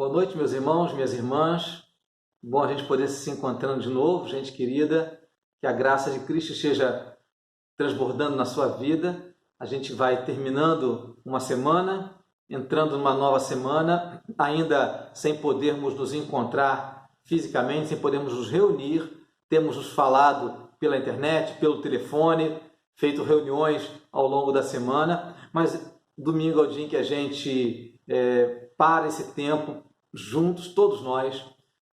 Boa noite, meus irmãos, minhas irmãs. Bom a gente poder se encontrando de novo, gente querida. Que a graça de Cristo esteja transbordando na sua vida. A gente vai terminando uma semana, entrando numa nova semana, ainda sem podermos nos encontrar fisicamente, sem podermos nos reunir. Temos nos falado pela internet, pelo telefone, feito reuniões ao longo da semana, mas domingo é o dia em que a gente para esse tempo juntos, todos nós,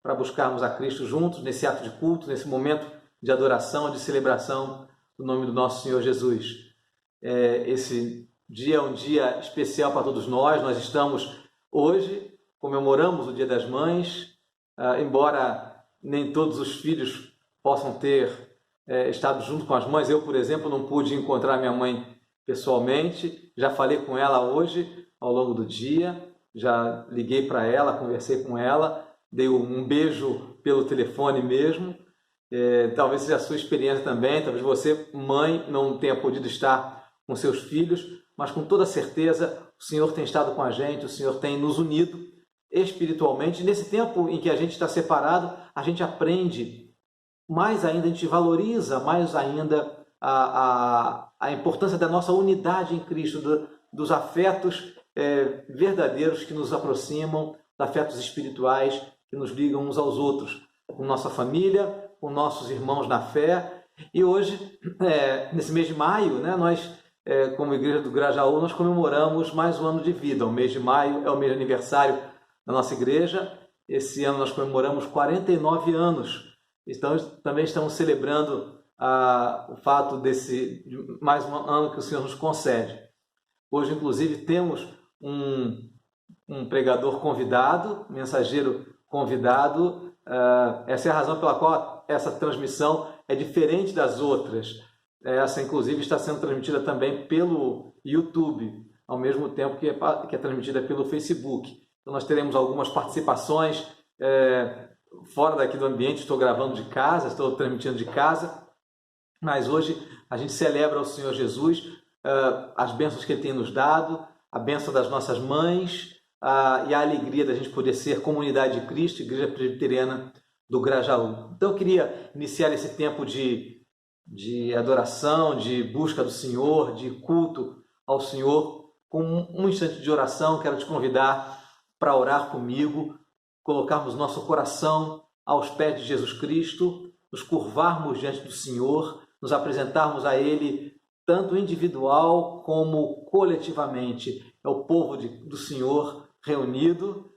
para buscarmos a Cristo juntos, nesse ato de culto, nesse momento de adoração, de celebração do nome do nosso Senhor Jesus. Esse dia é um dia especial para todos nós. Nós estamos hoje, comemoramos o Dia das Mães, embora nem todos os filhos possam ter estado junto com as mães. Eu, por exemplo, não pude encontrar minha mãe pessoalmente. Já falei com ela hoje, ao longo do dia. Já liguei para ela, conversei com ela, dei um beijo pelo telefone mesmo. Talvez seja a sua experiência também, talvez você, mãe, não tenha podido estar com seus filhos, mas com toda certeza o Senhor tem estado com a gente, o Senhor tem nos unido espiritualmente. Nesse tempo em que a gente está separado, a gente aprende mais ainda, a gente valoriza mais ainda a importância da nossa unidade em Cristo, dos afetos verdadeiros que nos aproximam, afetos espirituais que nos ligam uns aos outros, com nossa família, com nossos irmãos na fé. E hoje, nesse mês de maio, nós, como Igreja do Grajaú, nós comemoramos mais um ano de vida. O mês de maio é o mês de aniversário da nossa igreja. Esse ano nós comemoramos 49 anos. Então, também estamos celebrando o fato de mais um ano que o Senhor nos concede. Hoje, inclusive, temos um pregador convidado, mensageiro convidado. Essa é a razão pela qual essa transmissão é diferente das outras. Essa, inclusive, está sendo transmitida também pelo YouTube, ao mesmo tempo que é transmitida pelo Facebook. Então, nós teremos algumas participações fora daqui do ambiente. Estou gravando de casa, estou transmitindo de casa, mas hoje a gente celebra o Senhor Jesus, as bênçãos que Ele tem nos dado, a bênção das nossas mães e a alegria da gente poder ser comunidade de Cristo, Igreja Presbiteriana do Grajaú. Então eu queria iniciar esse tempo de adoração, de busca do Senhor, de culto ao Senhor, com um instante de oração. Quero te convidar para orar comigo, colocarmos nosso coração aos pés de Jesus Cristo, nos curvarmos diante do Senhor, nos apresentarmos a Ele tanto individual como coletivamente. É o povo do Senhor reunido,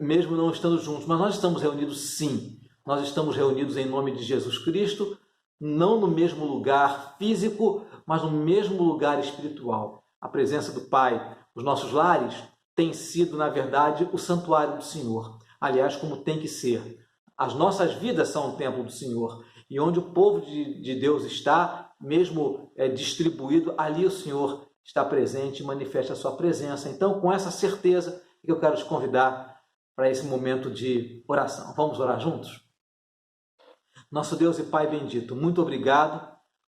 mesmo não estando juntos, mas nós estamos reunidos sim. Nós estamos reunidos em nome de Jesus Cristo, não no mesmo lugar físico, mas no mesmo lugar espiritual. A presença do Pai, os nossos lares, tem sido, na verdade, o santuário do Senhor. Aliás, como tem que ser. As nossas vidas são o templo do Senhor. E onde o povo de Deus está, mesmo distribuído, ali o Senhor está presente e manifesta a sua presença. Então, com essa certeza, eu quero te convidar para esse momento de oração. Vamos orar juntos? Nosso Deus e Pai bendito, muito obrigado,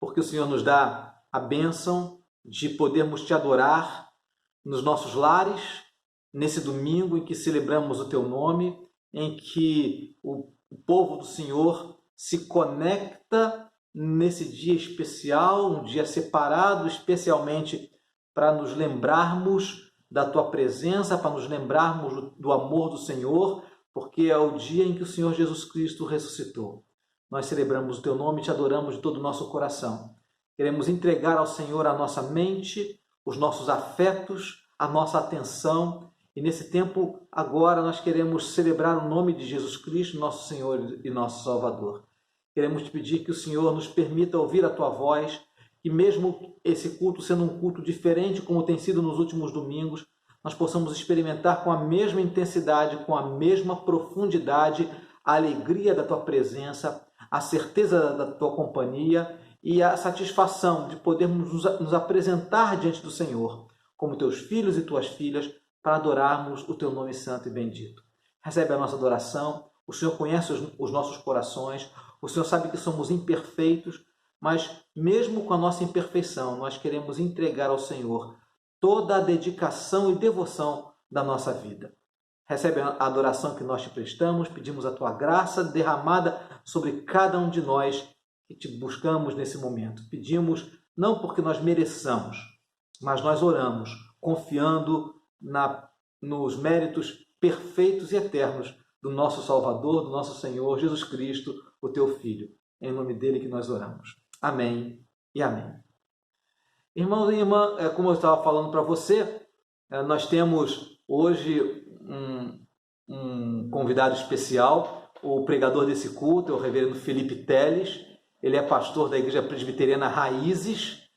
porque o Senhor nos dá a bênção de podermos te adorar nos nossos lares, nesse domingo em que celebramos o teu nome, em que o povo do Senhor se conecta nesse dia especial, um dia separado especialmente para nos lembrarmos da tua presença, para nos lembrarmos do amor do Senhor, porque é o dia em que o Senhor Jesus Cristo ressuscitou. Nós celebramos o teu nome e te adoramos de todo o nosso coração. Queremos entregar ao Senhor a nossa mente, os nossos afetos, a nossa atenção. E nesse tempo, agora, nós queremos celebrar o nome de Jesus Cristo, nosso Senhor e nosso Salvador. Queremos te pedir que o Senhor nos permita ouvir a tua voz, que mesmo esse culto sendo um culto diferente, como tem sido nos últimos domingos, nós possamos experimentar com a mesma intensidade, com a mesma profundidade, a alegria da tua presença, a certeza da tua companhia e a satisfação de podermos nos apresentar diante do Senhor, como teus filhos e tuas filhas, para adorarmos o teu nome santo e bendito. Recebe a nossa adoração. O Senhor conhece os nossos corações. O Senhor sabe que somos imperfeitos, mas mesmo com a nossa imperfeição, nós queremos entregar ao Senhor toda a dedicação e devoção da nossa vida. recebe a adoração que nós te prestamos, pedimos a tua graça derramada sobre cada um de nós que te buscamos nesse momento. Pedimos não porque nós mereçamos, mas nós oramos confiando nos méritos perfeitos e eternos do nosso Salvador, do nosso Senhor Jesus Cristo, o teu Filho. É em nome dele que nós oramos. Amém e amém. Irmãos e irmãs, como eu estava falando para você, nós temos hoje um convidado especial, o pregador desse culto, é o reverendo Felipe Teles. Ele é pastor da Igreja Presbiteriana Raízes,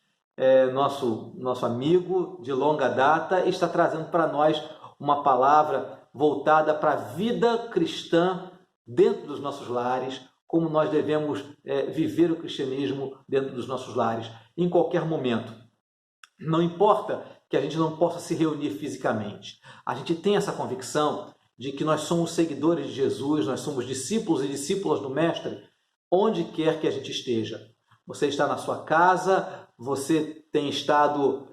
nosso amigo de longa data, e está trazendo para nós uma palavra voltada para a vida cristã dentro dos nossos lares, como nós devemos viver o cristianismo dentro dos nossos lares, em qualquer momento. Não importa que a gente não possa se reunir fisicamente. A gente tem essa convicção de que nós somos seguidores de Jesus, nós somos discípulos e discípulas do Mestre, onde quer que a gente esteja. Você está na sua casa, você tem estado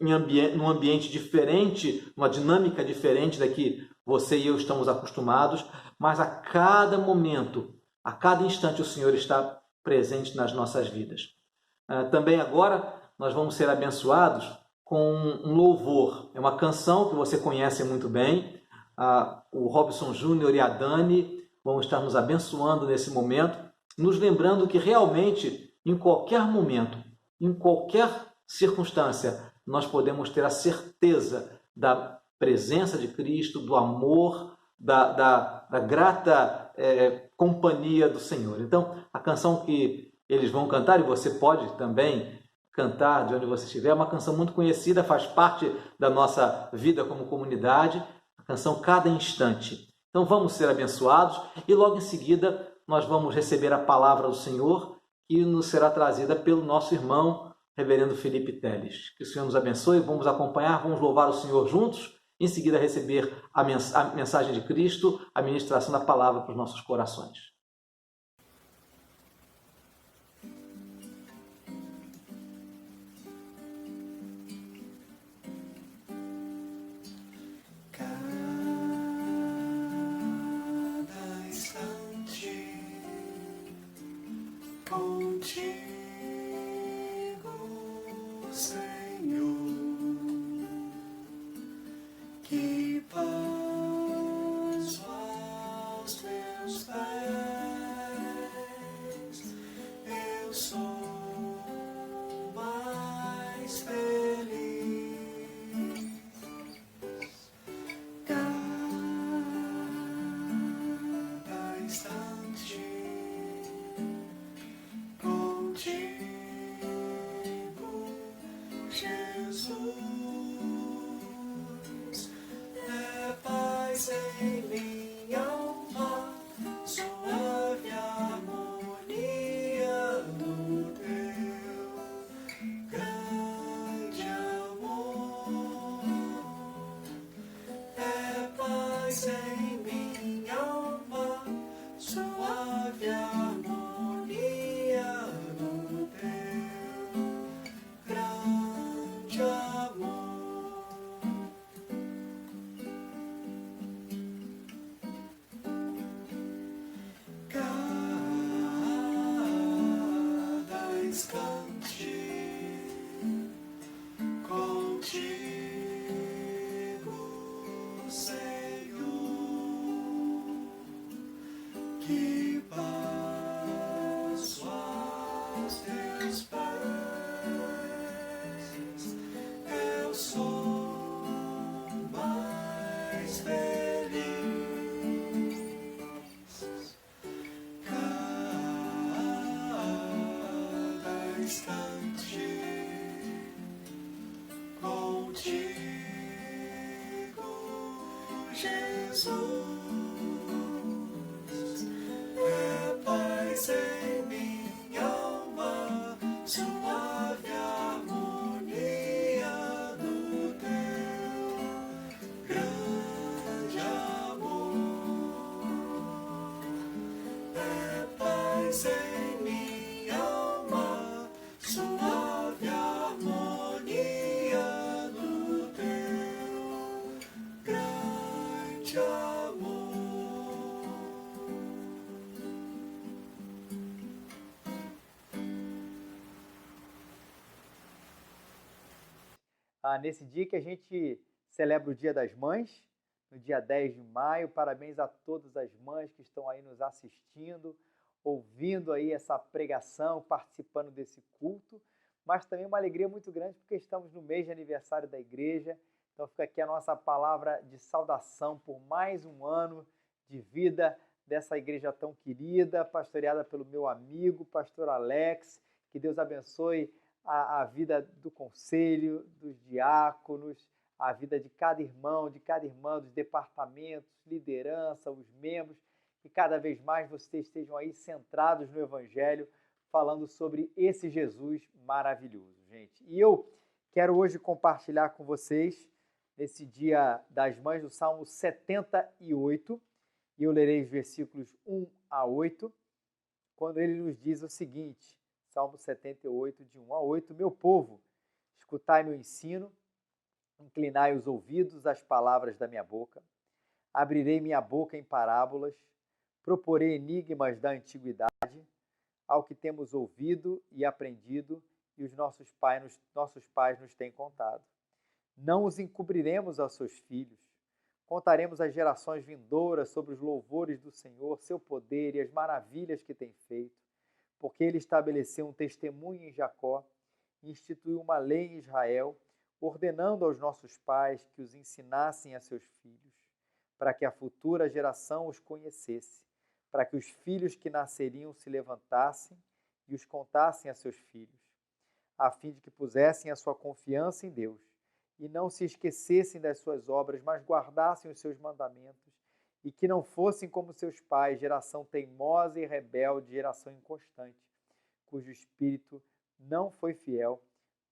num ambiente diferente, uma dinâmica diferente da que você e eu estamos acostumados, mas a cada momento, a cada instante, o Senhor está presente nas nossas vidas. Também agora nós vamos ser abençoados com um louvor. É uma canção que você conhece muito bem. O Robson Júnior e a Dani vão estar nos abençoando nesse momento, nos lembrando que realmente, em qualquer momento, em qualquer circunstância, nós podemos ter a certeza da presença de Cristo, do amor, da grata companhia do Senhor. Então, a canção que eles vão cantar, e você pode também cantar de onde você estiver, é uma canção muito conhecida, faz parte da nossa vida como comunidade, a canção Cada Instante. Então vamos ser abençoados e logo em seguida nós vamos receber a palavra do Senhor que nos será trazida pelo nosso irmão, reverendo Felipe Teles. Que o Senhor nos abençoe, vamos acompanhar, vamos louvar o Senhor juntos, em seguida receber a mensagem de Cristo, a ministração da palavra para os nossos corações. nesse dia que a gente celebra o Dia das Mães, no dia 10 de maio. Parabéns a todas as mães que estão aí nos assistindo, ouvindo aí essa pregação, participando desse culto, mas também uma alegria muito grande porque estamos no mês de aniversário da igreja. Então fica aqui a nossa palavra de saudação por mais um ano de vida dessa igreja tão querida, pastoreada pelo meu amigo, pastor Alex. Que Deus abençoe a vida do conselho, dos diáconos, a vida de cada irmão, de cada irmã, dos departamentos, liderança, os membros, que cada vez mais vocês estejam aí centrados no Evangelho, falando sobre esse Jesus maravilhoso, gente. E eu quero hoje compartilhar com vocês, nesse Dia das Mães, o Salmo 78, e eu lerei os versículos 1 a 8, quando ele nos diz o seguinte, Salmo 78, de 1 a 8, meu povo, escutai meu ensino, inclinai os ouvidos às palavras da minha boca, abrirei minha boca em parábolas, proporei enigmas da antiguidade, ao que temos ouvido e aprendido, e os nossos pais nos têm contado. Não os encobriremos aos seus filhos, contaremos às gerações vindouras sobre os louvores do Senhor, seu poder e as maravilhas que tem feito, porque ele estabeleceu um testemunho em Jacó, instituiu uma lei em Israel, ordenando aos nossos pais que os ensinassem a seus filhos, para que a futura geração os conhecesse, para que os filhos que nasceriam se levantassem e os contassem a seus filhos, a fim de que pusessem a sua confiança em Deus e não se esquecessem das suas obras, mas guardassem os seus mandamentos e que não fossem como seus pais, geração teimosa e rebelde, geração inconstante, cujo espírito não foi fiel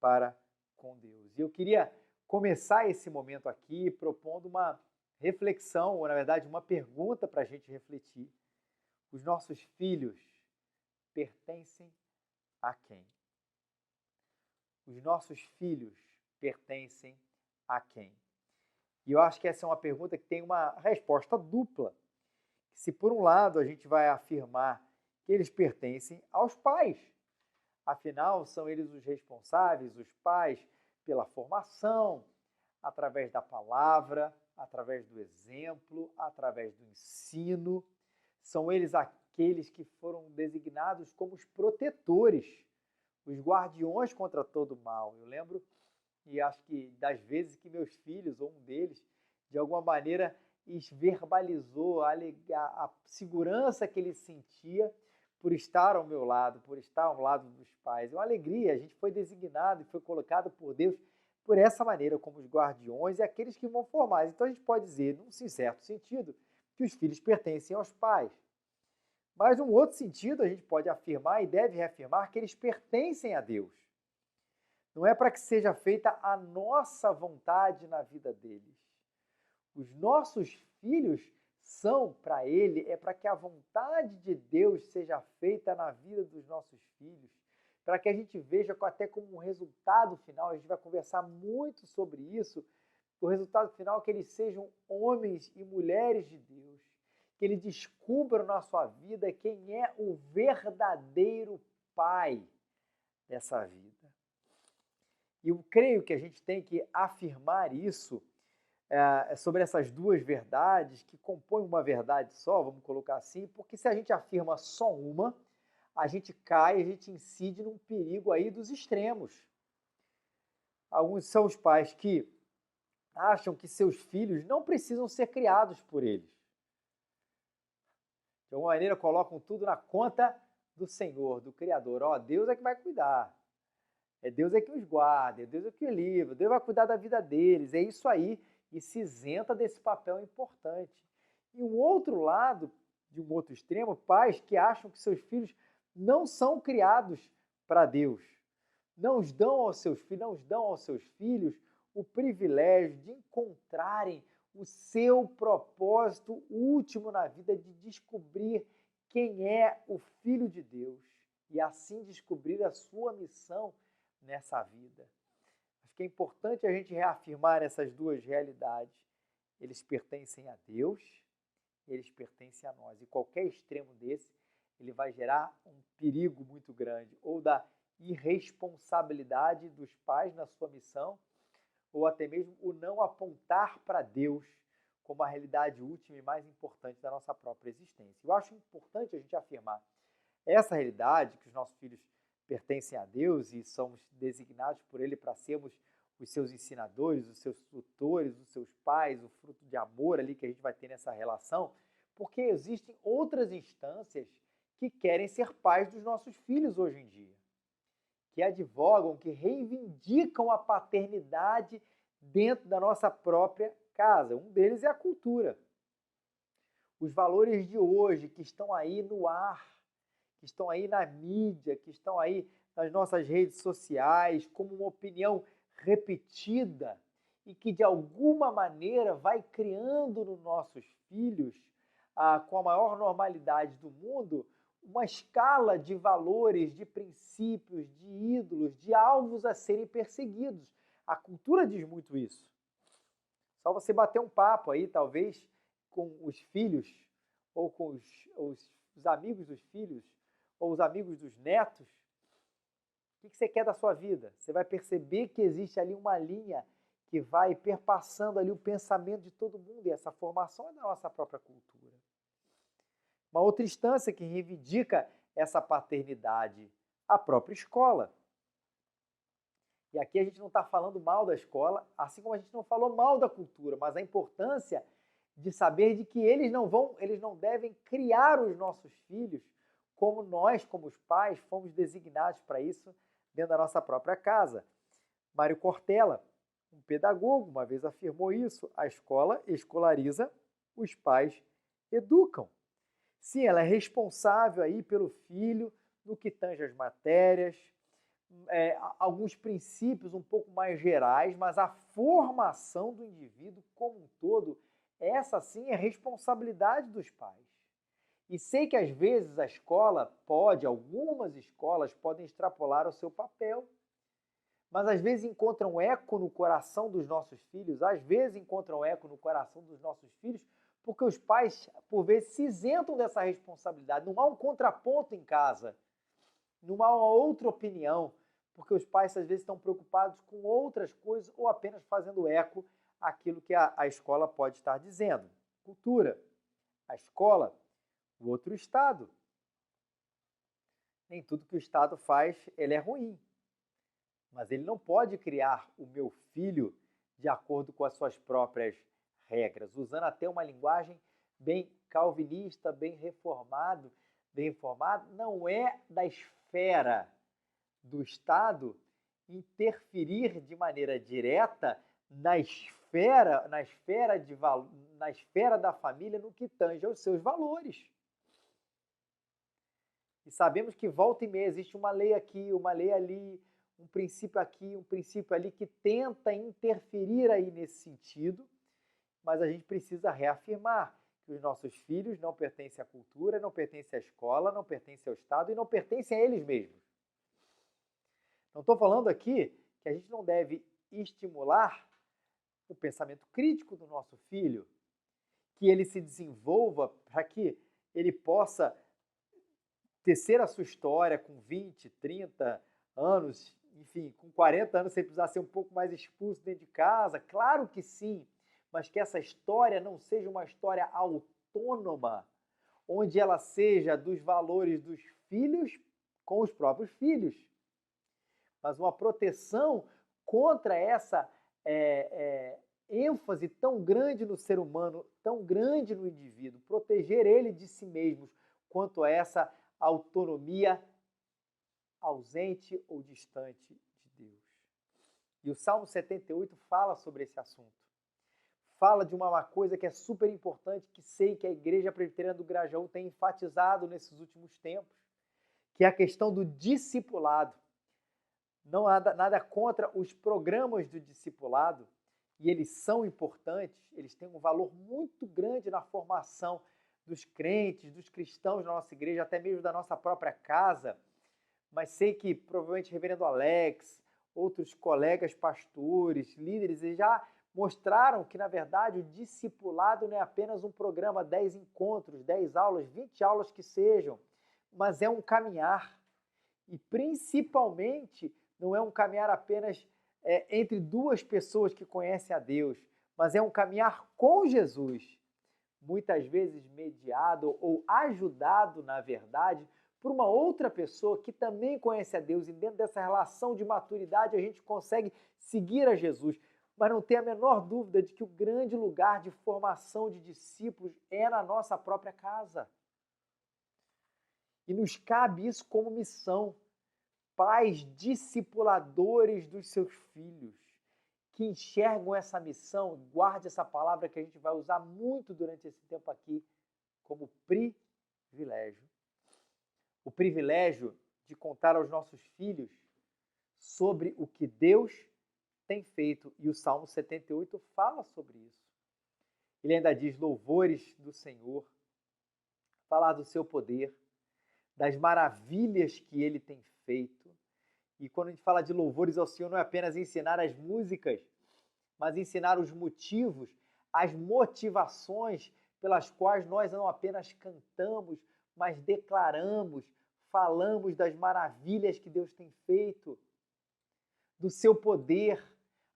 para com Deus. E eu queria começar esse momento aqui propondo uma reflexão, ou na verdade uma pergunta para a gente refletir. Os nossos filhos pertencem a quem? Os nossos filhos pertencem a quem? E eu acho que essa é uma pergunta que tem uma resposta dupla. Se por um lado a gente vai afirmar que eles pertencem aos pais, afinal são eles os responsáveis, os pais, pela formação, através da palavra, através do exemplo, através do ensino, são eles aqueles que foram designados como os protetores, os guardiões contra todo mal. Eu lembro, e acho que das vezes que meus filhos, ou um deles, de alguma maneira verbalizou a segurança que ele sentia por estar ao meu lado, por estar ao lado dos pais. É uma alegria, a gente foi designado e foi colocado por Deus por essa maneira, como os guardiões e aqueles que vão formar. Então a gente pode dizer, num certo sentido, que os filhos pertencem aos pais. Mas, num outro sentido, a gente pode afirmar e deve reafirmar que eles pertencem a Deus. Não é para que seja feita a nossa vontade na vida deles. Os nossos filhos são para Ele, é para que a vontade de Deus seja feita na vida dos nossos filhos, para que a gente veja até como um resultado final, a gente vai conversar muito sobre isso, o resultado final é que eles sejam homens e mulheres de Deus, que eles descubram na sua vida quem é o verdadeiro pai dessa vida. E eu creio que a gente tem que afirmar isso sobre essas duas verdades, que compõem uma verdade só, vamos colocar assim, porque se a gente afirma só uma, a gente cai, a gente incide num perigo aí dos extremos. Alguns são os pais que acham que seus filhos não precisam ser criados por eles. De alguma maneira colocam tudo na conta do Senhor, do Criador. Ó, Deus é que vai cuidar. Deus é que os guarda, Deus é que os livra, Deus vai cuidar da vida deles. É isso aí. E se isenta desse papel importante. E um outro lado, de um outro extremo, pais que acham que seus filhos não são criados para Deus. Não dão aos seus filhos o privilégio de encontrarem o seu propósito último na vida, de descobrir quem é o Filho de Deus e assim descobrir a sua missão nessa vida. Acho que é importante a gente reafirmar essas duas realidades. Eles pertencem a Deus, eles pertencem a nós. E qualquer extremo desse, ele vai gerar um perigo muito grande, ou da irresponsabilidade dos pais na sua missão, ou até mesmo o não apontar para Deus como a realidade última e mais importante da nossa própria existência. Eu acho importante a gente afirmar essa realidade, que os nossos filhos pertencem a Deus e somos designados por Ele para sermos os seus ensinadores, os seus tutores, os seus pais, o fruto de amor ali que a gente vai ter nessa relação, porque existem outras instâncias que querem ser pais dos nossos filhos hoje em dia, que advogam, que reivindicam a paternidade dentro da nossa própria casa. Um deles é a cultura. Os valores de hoje que estão aí no ar, que estão aí na mídia, que estão aí nas nossas redes sociais, como uma opinião repetida e que de alguma maneira vai criando nos nossos filhos, com a maior normalidade do mundo, uma escala de valores, de princípios, de ídolos, de alvos a serem perseguidos. A cultura diz muito isso. Só você bater um papo aí, talvez, com os filhos, ou com os amigos dos filhos, ou os amigos dos netos, o que você quer da sua vida? Você vai perceber que existe ali uma linha que vai perpassando ali o pensamento de todo mundo, e essa formação é da nossa própria cultura. Uma outra instância que reivindica essa paternidade, a própria escola. E aqui a gente não está falando mal da escola, assim como a gente não falou mal da cultura, mas a importância de saber de que eles não devem criar os nossos filhos como nós, como os pais, fomos designados para isso dentro da nossa própria casa. Mário Cortella, um pedagogo, uma vez afirmou isso: a escola escolariza, os pais educam. Sim, ela é responsável aí pelo filho no que tange as matérias, alguns princípios um pouco mais gerais, mas a formação do indivíduo como um todo, essa sim é responsabilidade dos pais. E sei que às vezes a escola algumas escolas podem extrapolar o seu papel, mas às vezes encontram eco no coração dos nossos filhos, porque os pais, por vezes, se isentam dessa responsabilidade. Não há um contraponto em casa, não há uma outra opinião, porque os pais às vezes estão preocupados com outras coisas ou apenas fazendo eco àquilo que a escola pode estar dizendo. Cultura, a escola, o outro Estado. Nem tudo que o Estado faz, ele é ruim. Mas ele não pode criar o meu filho de acordo com as suas próprias regras, usando até uma linguagem bem calvinista, bem reformada, não é da esfera do Estado interferir de maneira direta na esfera da família no que tange aos seus valores. E sabemos que volta e meia existe uma lei aqui, uma lei ali, um princípio aqui, um princípio ali que tenta interferir aí nesse sentido, mas a gente precisa reafirmar que os nossos filhos não pertencem à cultura, não pertencem à escola, não pertencem ao Estado e não pertencem a eles mesmos. Não estou falando aqui que a gente não deve estimular o pensamento crítico do nosso filho, que ele se desenvolva para que ele possa tecer a sua história com 20, 30 anos, enfim, com 40 anos, sem precisar ser um pouco mais expulso dentro de casa. Claro que sim, mas que essa história não seja uma história autônoma, onde ela seja dos valores dos filhos com os próprios filhos, mas uma proteção contra essa ênfase tão grande no ser humano, tão grande no indivíduo, proteger ele de si mesmo, quanto a essa autonomia ausente ou distante de Deus. E o Salmo 78 fala sobre esse assunto. Fala de uma coisa que é super importante, que sei que a Igreja Presbiteriana do Grajaú tem enfatizado nesses últimos tempos, que é a questão do discipulado. Não há nada contra os programas do discipulado, e eles são importantes, eles têm um valor muito grande na formação dos crentes, dos cristãos da nossa igreja, até mesmo da nossa própria casa. Mas sei que provavelmente o reverendo Alex, outros colegas pastores, líderes, eles já mostraram que, na verdade, o discipulado não é apenas um programa, 10 encontros, 10 aulas, 20 aulas que sejam, mas é um caminhar. E, principalmente, não é um caminhar apenas entre duas pessoas que conhecem a Deus, mas é um caminhar com Jesus, muitas vezes mediado ou ajudado, na verdade, por uma outra pessoa que também conhece a Deus, e dentro dessa relação de maturidade a gente consegue seguir a Jesus. Mas não tem a menor dúvida de que o grande lugar de formação de discípulos é na nossa própria casa. E nos cabe isso como missão. Pais discipuladores dos seus filhos, que enxergam essa missão, guarde essa palavra que a gente vai usar muito durante esse tempo aqui, como privilégio. O privilégio de contar aos nossos filhos sobre o que Deus tem feito. E o Salmo 78 fala sobre isso. Ele ainda diz louvores do Senhor, falar do seu poder, das maravilhas que ele tem feito. E quando a gente fala de louvores ao Senhor, não é apenas ensinar as músicas, mas ensinar os motivos, as motivações pelas quais nós não apenas cantamos, mas declaramos, falamos das maravilhas que Deus tem feito, do seu poder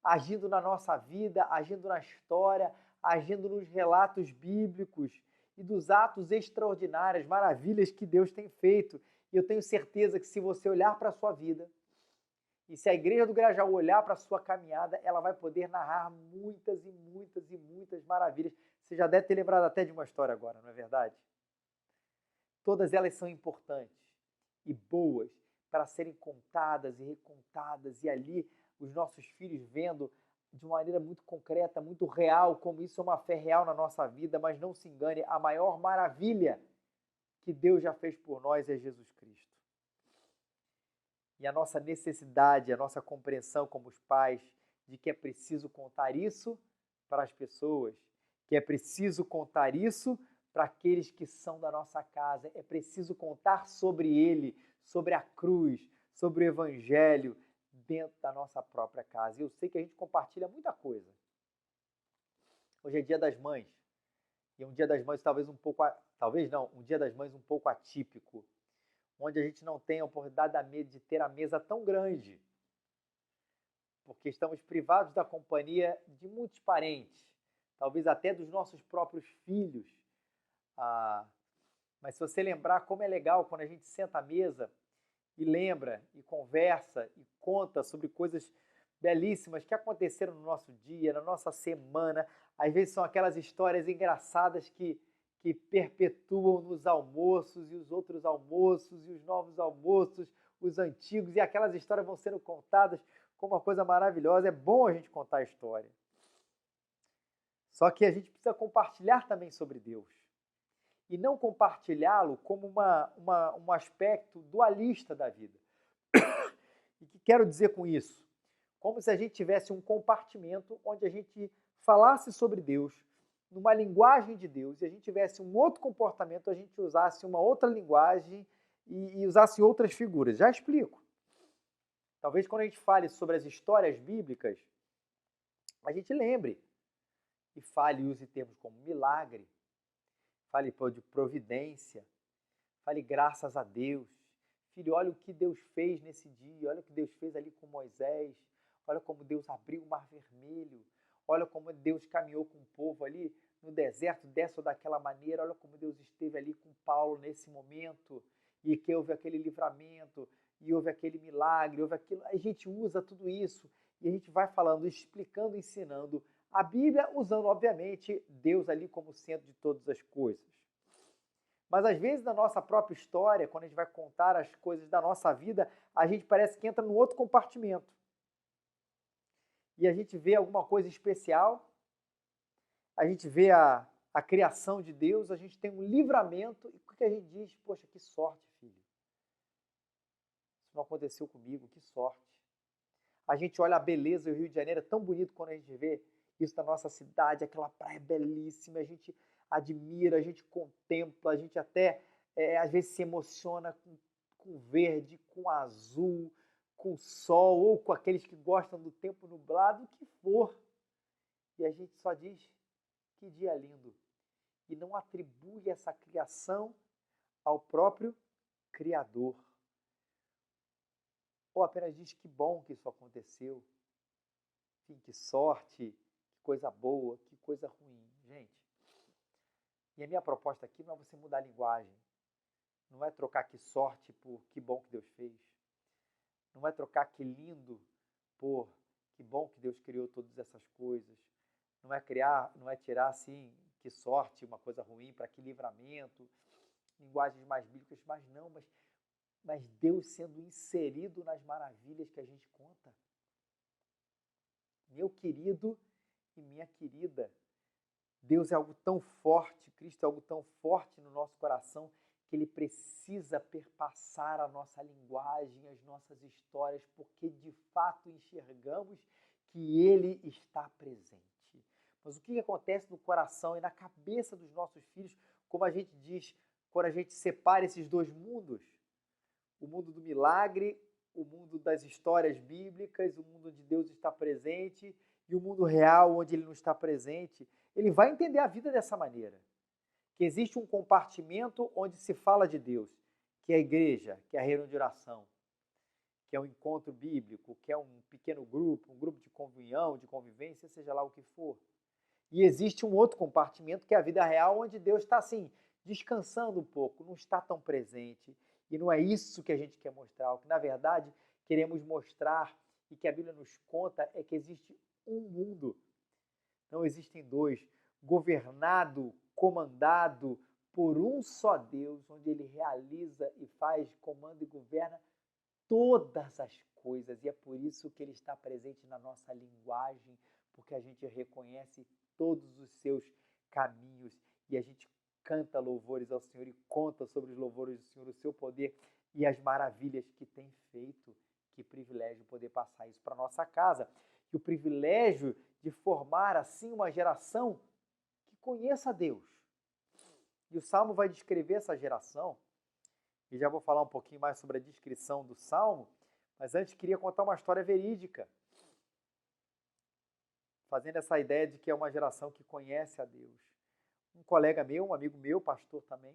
agindo na nossa vida, agindo na história, agindo nos relatos bíblicos e dos atos extraordinários, maravilhas que Deus tem feito. E eu tenho certeza que se você olhar para a sua vida, e se a Igreja do Grajaú olhar para a sua caminhada, ela vai poder narrar muitas e muitas e muitas maravilhas. Você já deve ter lembrado até de uma história agora, não é verdade? Todas elas são importantes e boas para serem contadas e recontadas, e ali os nossos filhos vendo de uma maneira muito concreta, muito real, como isso é uma fé real na nossa vida. Mas não se engane, a maior maravilha que Deus já fez por nós é Jesus Cristo. E a nossa necessidade, a nossa compreensão como os pais de que é preciso contar isso para as pessoas, que é preciso contar isso para aqueles que são da nossa casa, é preciso contar sobre ele, sobre a cruz, sobre o evangelho dentro da nossa própria casa. E eu sei que a gente compartilha muita coisa. Hoje é Dia das Mães, e é um Dia das Mães talvez um pouco, um Dia das Mães um pouco atípico, onde a gente não tem a oportunidade de ter a mesa tão grande, porque estamos privados da companhia de muitos parentes, talvez até dos nossos próprios filhos. Mas se você lembrar como é legal quando a gente senta à mesa e lembra, e conversa, e conta sobre coisas belíssimas que aconteceram no nosso dia, na nossa semana. Às vezes são aquelas histórias engraçadas que perpetuam nos almoços, e os outros almoços, e os novos almoços, os antigos, e aquelas histórias vão sendo contadas como uma coisa maravilhosa. É bom a gente contar a história. Só que a gente precisa compartilhar também sobre Deus. E não compartilhá-lo como um aspecto dualista da vida. E o que quero dizer com isso? Como se a gente tivesse um compartimento onde a gente falasse sobre Deus, numa linguagem de Deus, e a gente tivesse um outro comportamento, a gente usasse uma outra linguagem e usasse outras figuras. Já explico. Talvez quando a gente fale sobre as histórias bíblicas, a gente lembre e fale e use termos como milagre, fale de providência, fale graças a Deus. Filho, olha o que Deus fez nesse dia, olha o que Deus fez ali com Moisés, olha como Deus abriu o Mar Vermelho, olha como Deus caminhou com o povo ali no deserto dessa ou daquela maneira, olha como Deus esteve ali com Paulo nesse momento, e que houve aquele livramento, e houve aquele milagre, houve aquilo. A gente usa tudo isso, e a gente vai falando, explicando, ensinando a Bíblia, usando, obviamente, Deus ali como centro de todas as coisas. Mas às vezes na nossa própria história, quando a gente vai contar as coisas da nossa vida, a gente parece que entra num outro compartimento. E a gente vê alguma coisa especial, a gente vê a criação de Deus, a gente tem um livramento, e o que a gente diz? Poxa, que sorte, filho. Isso não aconteceu comigo, que sorte. A gente olha a beleza do Rio de Janeiro, é tão bonito quando a gente vê isso na nossa cidade, aquela praia belíssima, a gente admira, a gente contempla, a gente até às vezes se emociona com verde, com azul, com sol, ou com aqueles que gostam do tempo nublado, o que for. E a gente só diz, que dia lindo. E não atribui essa criação ao próprio Criador. Ou apenas diz que bom que isso aconteceu. Enfim, que sorte, que coisa boa, que coisa ruim. Gente, e a minha proposta aqui não é você mudar a linguagem. Não é trocar que sorte por que bom que Deus fez. Não é trocar que lindo por que bom que Deus criou todas essas coisas. Não é tirar assim que sorte, uma coisa ruim, para que livramento, linguagens mais bíblicas, mas não, mas Deus sendo inserido nas maravilhas que a gente conta. Meu querido e minha querida, Deus é algo tão forte, Cristo é algo tão forte no nosso coração, que Ele precisa perpassar a nossa linguagem, as nossas histórias, porque de fato enxergamos que Ele está presente. Mas o que acontece no coração e na cabeça dos nossos filhos, como a gente diz, quando a gente separa esses dois mundos, o mundo do milagre, o mundo das histórias bíblicas, o mundo onde Deus está presente e o mundo real onde Ele não está presente, ele vai entender a vida dessa maneira. Que existe um compartimento onde se fala de Deus, que é a igreja, que é a reunião de oração, que é um encontro bíblico, que é um pequeno grupo, um grupo de comunhão, de convivência, seja lá o que for. E existe um outro compartimento, que é a vida real, onde Deus está assim, descansando um pouco, não está tão presente. E não é isso que a gente quer mostrar. O que, na verdade, queremos mostrar e que a Bíblia nos conta é que existe um mundo, não existem dois, governado, comandado por um só Deus, onde Ele realiza e faz, comanda e governa todas as coisas. E é por isso que Ele está presente na nossa linguagem, porque a gente reconhece todos os seus caminhos e a gente canta louvores ao Senhor e conta sobre os louvores do Senhor, o seu poder e as maravilhas que tem feito. Que privilégio poder passar isso para nossa casa. E o privilégio de formar assim uma geração que conheça a Deus. E o Salmo vai descrever essa geração, e já vou falar um pouquinho mais sobre a descrição do Salmo, mas antes queria contar uma história verídica, fazendo essa ideia de que é uma geração que conhece a Deus. Um colega meu, um amigo meu, pastor também,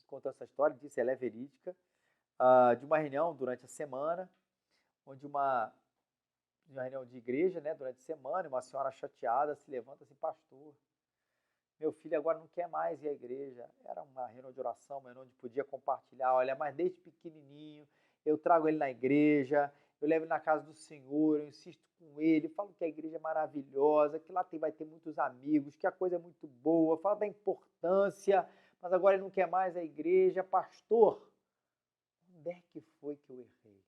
contou essa história, disse ela é verídica, de uma reunião durante a semana, onde uma reunião de igreja, né, durante a semana, uma senhora chateada se levanta assim, pastor, meu filho agora não quer mais ir à igreja. Era uma reunião de oração, mas onde podia compartilhar, olha, mas desde pequenininho, eu trago ele na igreja, eu levo ele na casa do Senhor, eu insisto com ele, falo que a igreja é maravilhosa, que lá vai ter muitos amigos, que a coisa é muito boa, falo da importância, mas agora ele não quer mais a igreja. Pastor, onde é que foi que eu errei?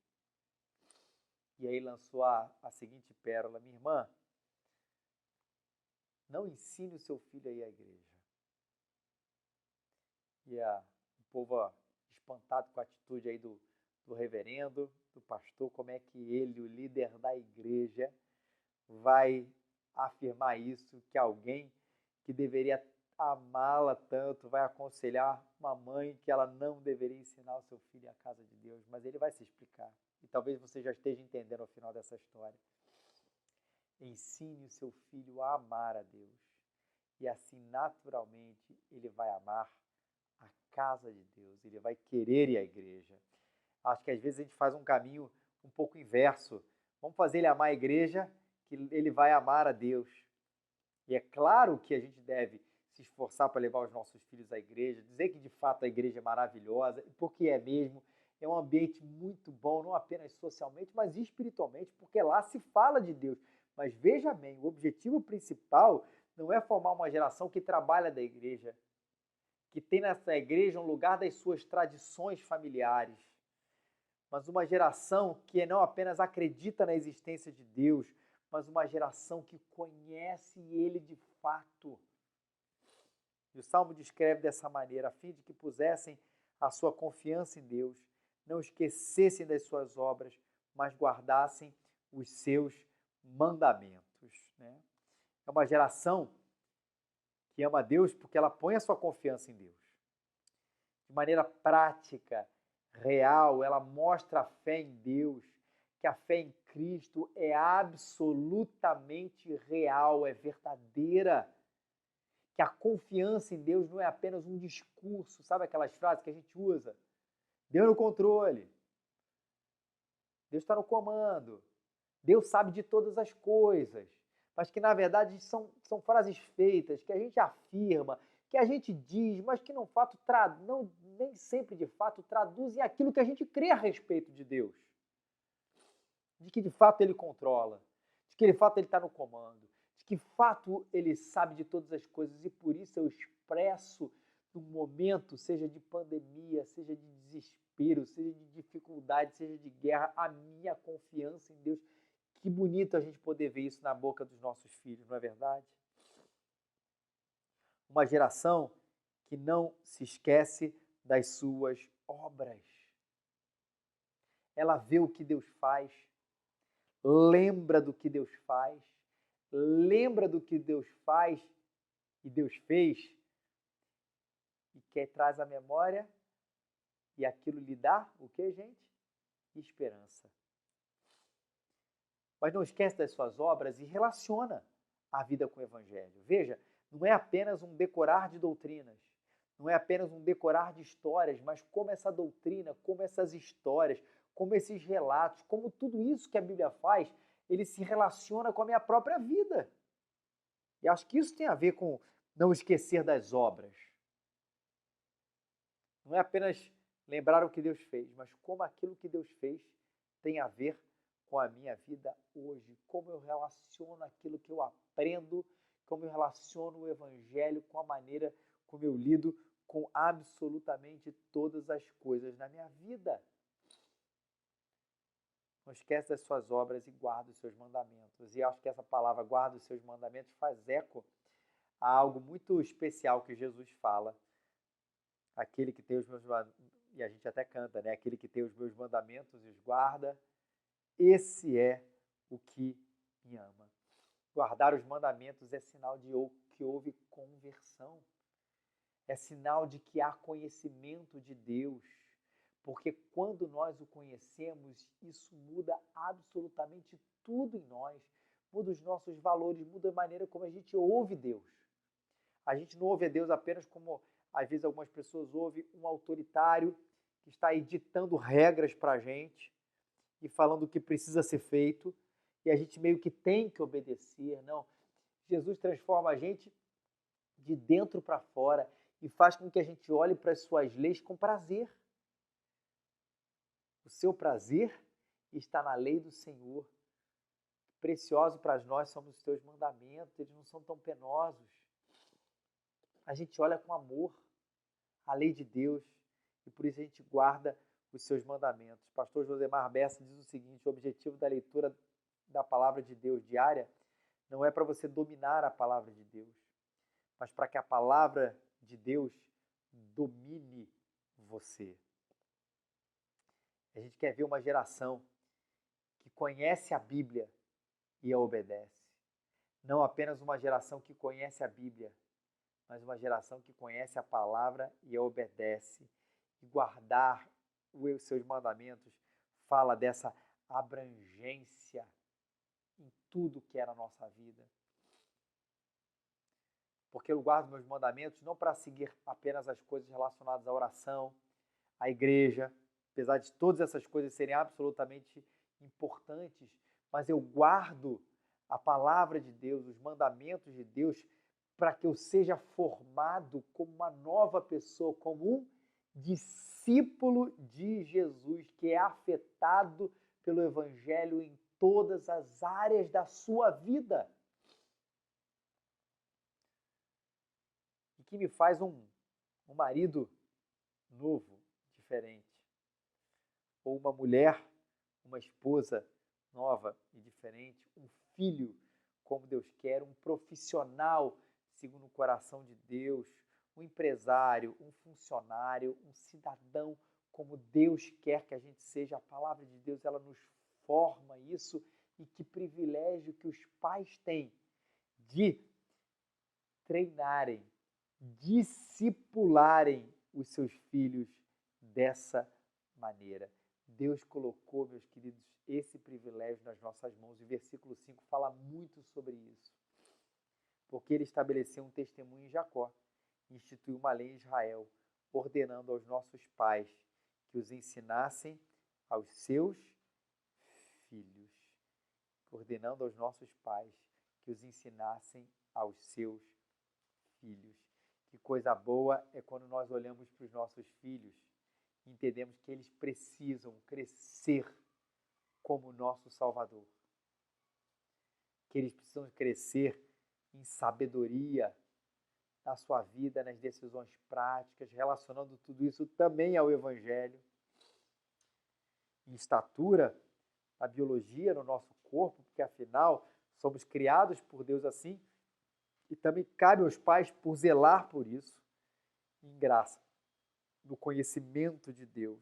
E aí lançou a seguinte pérola, minha irmã, não ensine o seu filho a ir à igreja. E o povo espantado com a atitude aí do reverendo, do pastor, como é que ele, o líder da igreja, vai afirmar isso, que alguém que deveria amá-la tanto vai aconselhar uma mãe que ela não deveria ensinar o seu filho à casa de Deus. Mas ele vai se explicar. E talvez você já esteja entendendo ao final dessa história. Ensine o seu filho a amar a Deus. E assim, naturalmente, ele vai amar a casa de Deus. Ele vai querer ir à igreja. Acho que às vezes a gente faz um caminho um pouco inverso. Vamos fazer ele amar a igreja, que ele vai amar a Deus. E é claro que a gente deve se esforçar para levar os nossos filhos à igreja, dizer que de fato a igreja é maravilhosa, porque é mesmo, é um ambiente muito bom, não apenas socialmente, mas espiritualmente, porque lá se fala de Deus. Mas veja bem, o objetivo principal não é formar uma geração que trabalha da igreja, que tem nessa igreja um lugar das suas tradições familiares, mas uma geração que não apenas acredita na existência de Deus, mas uma geração que conhece Ele de fato. E o Salmo descreve dessa maneira, a fim de que pusessem a sua confiança em Deus, não esquecessem das suas obras, mas guardassem os seus mandamentos. Né? É uma geração que ama a Deus porque ela põe a sua confiança em Deus. De maneira prática, real, ela mostra a fé em Deus, que a fé em Cristo é absolutamente real, é verdadeira. Que a confiança em Deus não é apenas um discurso, sabe aquelas frases que a gente usa? Deus no controle, Deus está no comando, Deus sabe de todas as coisas, mas que na verdade são frases feitas, que a gente afirma, que a gente diz, mas que nem sempre de fato traduzem aquilo que a gente crê a respeito de Deus. De que de fato Ele controla, de que de fato Ele está no comando, de que de fato Ele sabe de todas as coisas, e por isso eu expresso num momento, seja de pandemia, seja de desespero, seja de dificuldade, seja de guerra, a minha confiança em Deus. Que bonito a gente poder ver isso na boca dos nossos filhos, não é verdade? Uma geração que não se esquece das suas obras. Ela vê o que Deus faz, lembra do que Deus faz, lembra do que Deus faz e Deus fez, e quer traz a memória, e aquilo lhe dá o que, gente? Esperança. Mas não esquece das suas obras e relaciona a vida com o Evangelho. Veja, não é apenas um decorar de doutrinas, não é apenas um decorar de histórias, mas como essa doutrina, como essas histórias, como esses relatos, como tudo isso que a Bíblia faz, ele se relaciona com a minha própria vida. E acho que isso tem a ver com não esquecer das obras. Não é apenas lembrar o que Deus fez, mas como aquilo que Deus fez tem a ver com a minha vida hoje, como eu relaciono aquilo que eu aprendo, como eu relaciono o Evangelho com a maneira como eu lido com absolutamente todas as coisas na minha vida. Não esquece das suas obras e guarda os seus mandamentos. E acho que essa palavra, guarda os seus mandamentos, faz eco a algo muito especial que Jesus fala. Aquele que tem os meus mandamentos, e a gente até canta, né? Aquele que tem os meus mandamentos e os guarda, esse é o que me ama. Guardar os mandamentos é sinal de que houve conversão. É sinal de que há conhecimento de Deus. Porque quando nós o conhecemos, isso muda absolutamente tudo em nós. Muda os nossos valores, muda a maneira como a gente ouve Deus. A gente não ouve a Deus apenas como, às vezes, algumas pessoas ouvem um autoritário que está aí ditando regras para a gente e falando o que precisa ser feito, e a gente meio que tem que obedecer. Não. Jesus transforma a gente de dentro para fora e faz com que a gente olhe para as suas leis com prazer. O seu prazer está na lei do Senhor. Precioso para nós são os teus mandamentos, eles não são tão penosos. A gente olha com amor a lei de Deus e por isso a gente guarda os seus mandamentos. O pastor Josemar Bessa diz o seguinte: o objetivo da leitura da palavra de Deus diária não é para você dominar a palavra de Deus, mas para que a palavra de Deus domine você. A gente quer ver uma geração que conhece a Bíblia e a obedece. Não apenas uma geração que conhece a Bíblia, mas uma geração que conhece a palavra e a obedece. E guardar os seus mandamentos fala dessa abrangência em tudo que é na nossa vida. Porque eu guardo meus mandamentos não para seguir apenas as coisas relacionadas à oração, à igreja, apesar de todas essas coisas serem absolutamente importantes, mas eu guardo a palavra de Deus, os mandamentos de Deus, para que eu seja formado como uma nova pessoa, como um discípulo de Jesus, que é afetado pelo Evangelho em todas as áreas da sua vida. E que me faz um marido novo, diferente. Ou uma mulher, uma esposa nova e diferente. Um filho como Deus quer, um profissional segundo o coração de Deus, um empresário, um funcionário, um cidadão como Deus quer que a gente seja. A palavra de Deus, ela nos forma isso, e que privilégio que os pais têm de treinarem, discipularem os seus filhos dessa maneira. Deus colocou, meus queridos, esse privilégio nas nossas mãos, e o versículo 5 fala muito sobre isso. Porque ele estabeleceu um testemunho em Jacó, instituiu uma lei em Israel, ordenando aos nossos pais que os ensinassem aos seus filhos. ordenando aos nossos pais que os ensinassem aos seus filhos. Que coisa boa é quando nós olhamos para os nossos filhos e entendemos que eles precisam crescer como nosso Salvador. Que eles precisam crescer em sabedoria na sua vida, nas decisões práticas, relacionando tudo isso também ao Evangelho. Em estatura, na biologia, no nosso corpo, porque afinal somos criados por Deus assim, e também cabe aos pais por zelar por isso, em graça, no conhecimento de Deus,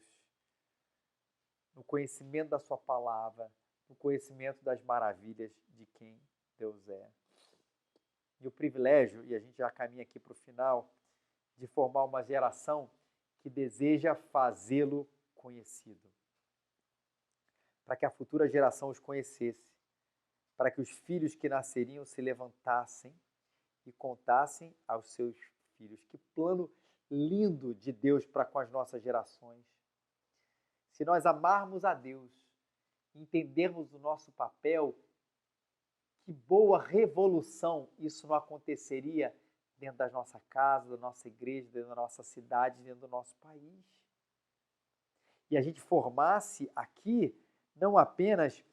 no conhecimento da sua palavra, no conhecimento das maravilhas de quem Deus é. E o privilégio, e a gente já caminha aqui para o final, de formar uma geração que deseja fazê-lo conhecido. Para que a futura geração os conhecesse, para que os filhos que nasceriam se levantassem e contassem aos seus filhos. Que plano lindo de Deus para com as nossas gerações. Se nós amarmos a Deus, entendermos o nosso papel, que boa revolução isso não aconteceria dentro da nossa casa, da nossa igreja, dentro da nossa cidade, dentro do nosso país. E a gente formasse aqui não apenas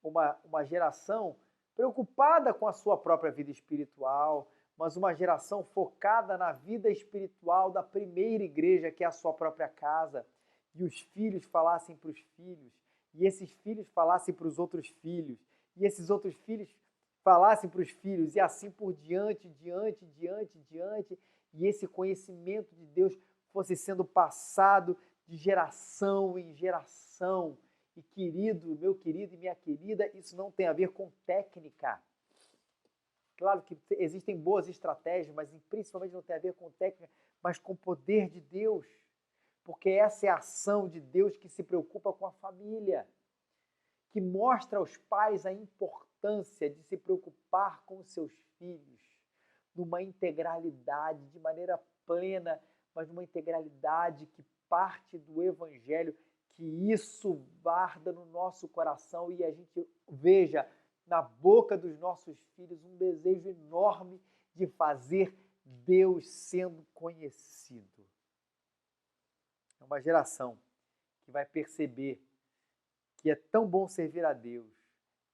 uma geração preocupada com a sua própria vida espiritual, mas uma geração focada na vida espiritual da primeira igreja, que é a sua própria casa. E os filhos falassem para os filhos, e esses filhos falassem para os outros filhos, e esses outros filhos falassem para os filhos, e assim por diante, e esse conhecimento de Deus fosse sendo passado de geração em geração. E querido, meu querido e minha querida, isso não tem a ver com técnica. Claro que existem boas estratégias, mas principalmente não tem a ver com técnica, mas com o poder de Deus. Porque essa é a ação de Deus que se preocupa com a família, que mostra aos pais a importância de se preocupar com os seus filhos, numa integralidade, de maneira plena, mas numa integralidade que parte do Evangelho, que isso arda no nosso coração e a gente veja na boca dos nossos filhos um desejo enorme de fazer Deus sendo conhecido. É uma geração que vai perceber que é tão bom servir a Deus,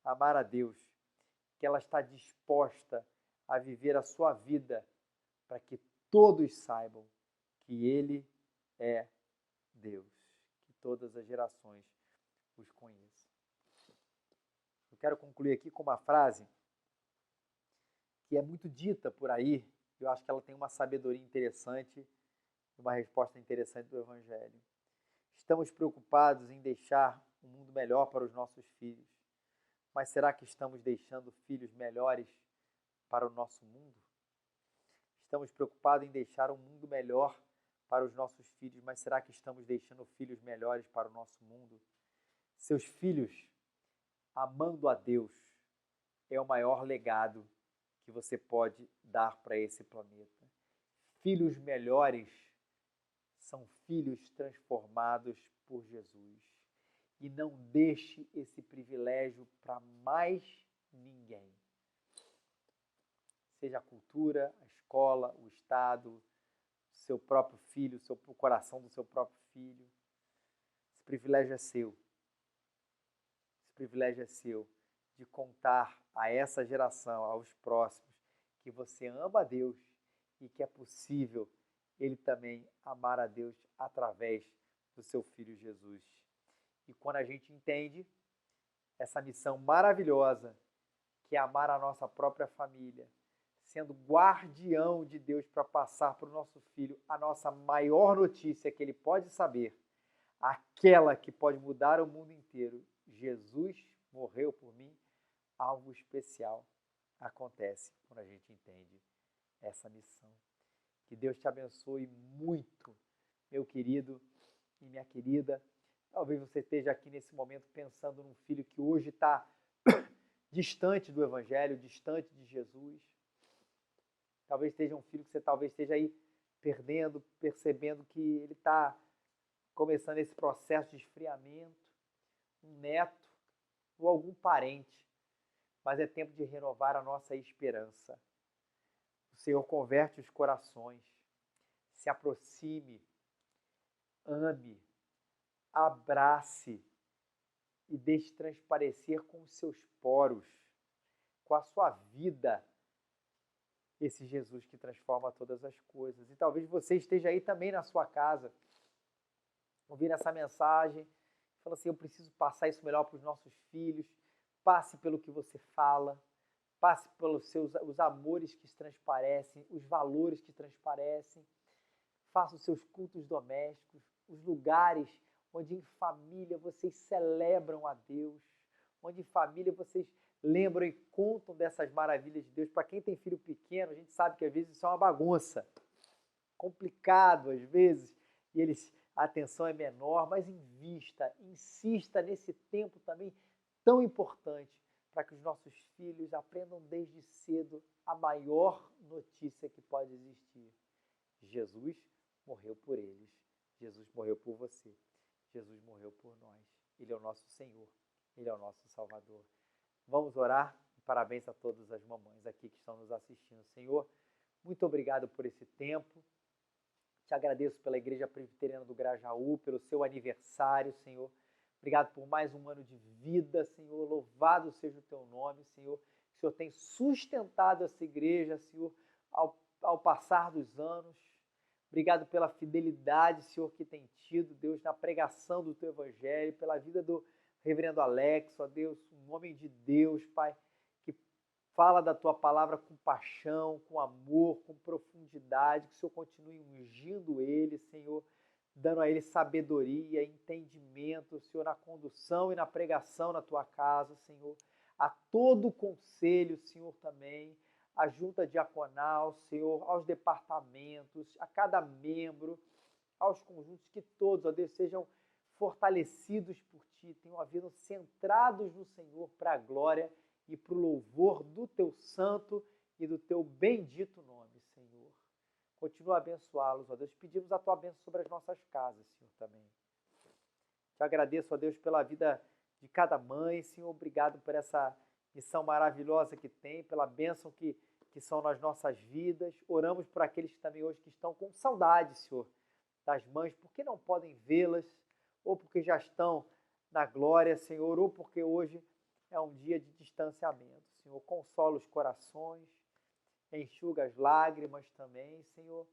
amar a Deus, que ela está disposta a viver a sua vida para que todos saibam que Ele é Deus, que todas as gerações os conheçam. Eu quero concluir aqui com uma frase que é muito dita por aí, eu acho que ela tem uma sabedoria interessante, uma resposta interessante do Evangelho. Estamos preocupados em deixar um mundo melhor para os nossos filhos, mas será que estamos deixando filhos melhores para o nosso mundo? Estamos preocupados em deixar um mundo melhor para os nossos filhos, mas será que estamos deixando filhos melhores para o nosso mundo? Seus filhos, amando a Deus, é o maior legado que você pode dar para esse planeta. Filhos melhores são filhos transformados por Jesus. E não deixe esse privilégio para mais ninguém. Seja a cultura, a escola, o Estado, seu próprio filho, o coração do seu próprio filho. Esse privilégio é seu. Esse privilégio é seu de contar a essa geração, aos próximos, que você ama a Deus e que é possível ele também amar a Deus através do seu Filho Jesus. E quando a gente entende essa missão maravilhosa, que é amar a nossa própria família, sendo guardião de Deus para passar para o nosso filho a nossa maior notícia que ele pode saber, aquela que pode mudar o mundo inteiro. Jesus morreu por mim, algo especial acontece quando a gente entende essa missão. Que Deus te abençoe muito, meu querido e minha querida. Talvez você esteja aqui nesse momento pensando num filho que hoje está distante do Evangelho, distante de Jesus. Talvez esteja um filho que você talvez esteja aí perdendo, percebendo que ele está começando esse processo de esfriamento. Um neto ou algum parente mas é tempo de renovar a nossa esperança. O Senhor converte os corações, se aproxime, ame, abrace e deixe transparecer com os seus poros, com a sua vida, esse Jesus que transforma todas as coisas. E talvez você esteja aí também na sua casa, ouvindo essa mensagem, falando assim, eu preciso passar isso melhor para os nossos filhos. Passe pelo que você fala, passe pelos os amores que transparecem, os valores que transparecem. Faça os seus cultos domésticos, os lugares onde em família vocês celebram a Deus, onde em família vocês lembram e contam dessas maravilhas de Deus. Para quem tem filho pequeno, a gente sabe que às vezes isso é uma bagunça, complicado às vezes, e a atenção é menor, mas invista, insista nesse tempo também tão importante para que os nossos filhos aprendam desde cedo a maior notícia que pode existir. Jesus morreu por eles, Jesus morreu por você, Jesus morreu por nós. Ele é o nosso Senhor, Ele é o nosso Salvador. Vamos orar? Parabéns a todas as mamães aqui que estão nos assistindo. Senhor, muito obrigado por esse tempo. Te agradeço pela Igreja Presbiteriana do Grajaú, pelo seu aniversário, Senhor. Obrigado por mais um ano de vida, Senhor. Louvado seja o teu nome, Senhor. O Senhor tem sustentado essa igreja, Senhor, ao passar dos anos. Obrigado pela fidelidade, Senhor, que tem tido, Deus, na pregação do teu evangelho, pela vida do reverendo Alex, ó Deus, um homem de Deus, Pai, que fala da tua palavra com paixão, com amor, com profundidade, que o Senhor continue ungindo ele, Senhor, dando a ele sabedoria, entendimento, Senhor, na condução e na pregação na tua casa, Senhor, a todo o conselho, Senhor, também, a junta diaconal, Senhor, aos departamentos, a cada membro, aos conjuntos, que todos, ó Deus, sejam fortalecidos por Ti, tenham a vida centrados no Senhor para a glória e para o louvor do Teu santo e do Teu bendito nome, Senhor. Continua a abençoá-los, ó Deus. Pedimos a Tua bênção sobre as nossas casas, Senhor, também. Te agradeço, ó Deus, pela vida de cada mãe, Senhor. Obrigado por essa missão maravilhosa que tem, pela bênção que são nas nossas vidas. Oramos por aqueles que também hoje que estão com saudade, Senhor, das mães, porque não podem vê-las, ou porque já estão na glória, Senhor, ou porque hoje é um dia de distanciamento. Senhor, consola os corações, enxuga as lágrimas também, Senhor,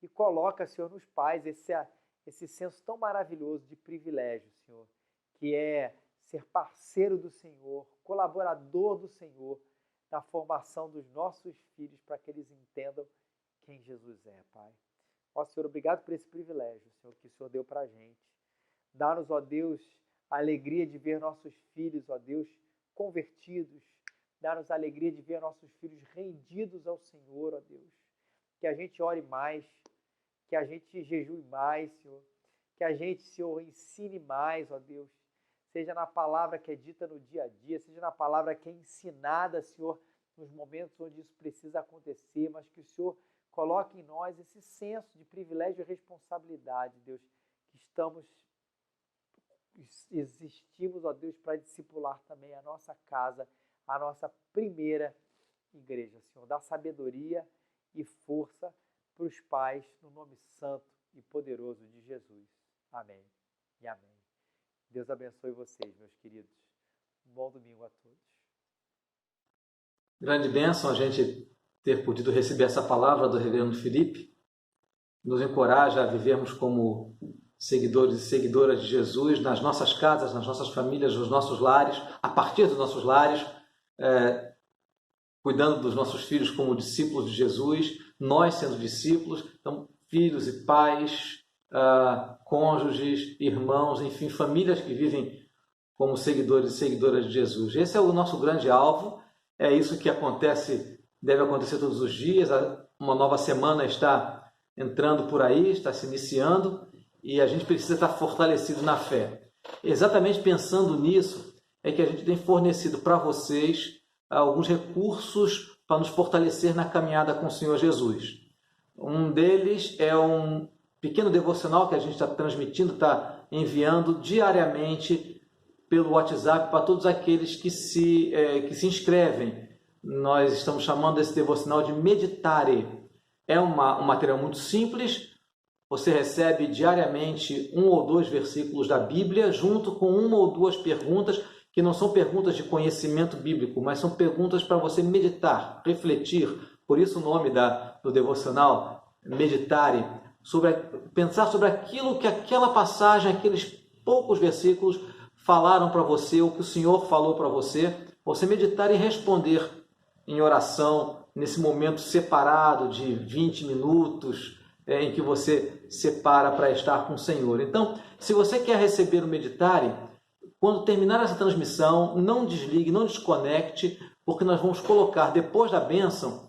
e coloca, Senhor, nos pais esse senso tão maravilhoso de privilégio, Senhor, que é ser parceiro do Senhor, colaborador do Senhor, na formação dos nossos filhos, para que eles entendam quem Jesus é, Pai. Ó Senhor, obrigado por esse privilégio, Senhor, que o Senhor deu para a gente. Dá-nos, ó Deus, a alegria de ver nossos filhos, ó Deus, convertidos. Dá-nos a alegria de ver nossos filhos rendidos ao Senhor, ó Deus. Que a gente ore mais, que a gente jejue mais, Senhor. Que a gente, Senhor, ensine mais, ó Deus. Seja na palavra que é dita no dia a dia, seja na palavra que é ensinada, Senhor, nos momentos onde isso precisa acontecer, mas que o Senhor coloque em nós esse senso de privilégio e responsabilidade, Deus, que existimos, ó Deus, para discipular também a nossa casa, a nossa primeira igreja, Senhor. Dá sabedoria e força para os pais, no nome santo e poderoso de Jesus. Amém e amém. Deus abençoe vocês, meus queridos. Um bom domingo a todos. Grande bênção a gente ter podido receber essa palavra do reverendo Felipe. Nos encoraja a vivermos como seguidores e seguidoras de Jesus nas nossas casas, nas nossas famílias, nos nossos lares, a partir dos nossos lares, cuidando dos nossos filhos como discípulos de Jesus, nós sendo discípulos, então filhos e pais, cônjuges, irmãos, enfim, famílias que vivem como seguidores e seguidoras de Jesus. Esse é o nosso grande alvo, é isso que deve acontecer todos os dias. Uma nova semana está entrando por aí, está se iniciando, e a gente precisa estar fortalecido na fé. Exatamente pensando nisso, é que a gente tem fornecido para vocês alguns recursos para nos fortalecer na caminhada com o Senhor Jesus. Um deles é um pequeno devocional que a gente está transmitindo, está enviando diariamente pelo WhatsApp para todos aqueles que se inscrevem. Nós estamos chamando esse devocional de Meditare. É um material muito simples. Você recebe diariamente 1 ou 2 versículos da Bíblia, junto com 1 ou 2 perguntas, que não são perguntas de conhecimento bíblico, mas são perguntas para você meditar, refletir. Por isso o nome do devocional, Meditare, pensar sobre aquilo que aquela passagem, aqueles poucos versículos falaram para você, o que o Senhor falou para você, você meditar e responder em oração, nesse momento separado de 20 minutos, em que você separa para estar com o Senhor. Então, se você quer receber o Meditare, quando terminar essa transmissão, não desligue, não desconecte, porque nós vamos colocar depois da bênção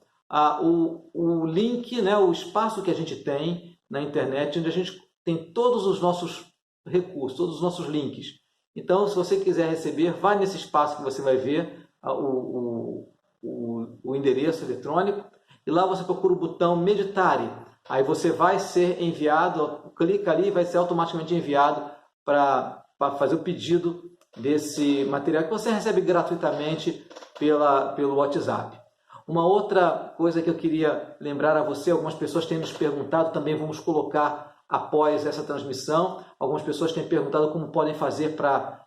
o link, né, o espaço que a gente tem na internet, onde a gente tem todos os nossos recursos, todos os nossos links. Então, se você quiser receber, vai nesse espaço que você vai ver o endereço eletrônico, e lá você procura o botão Meditare. Aí você vai ser enviado, clica ali e vai ser automaticamente enviado para fazer o pedido desse material que você recebe gratuitamente pelo WhatsApp. Uma outra coisa que eu queria lembrar a você, algumas pessoas têm nos perguntado, também vamos colocar após essa transmissão, algumas pessoas têm perguntado como podem fazer para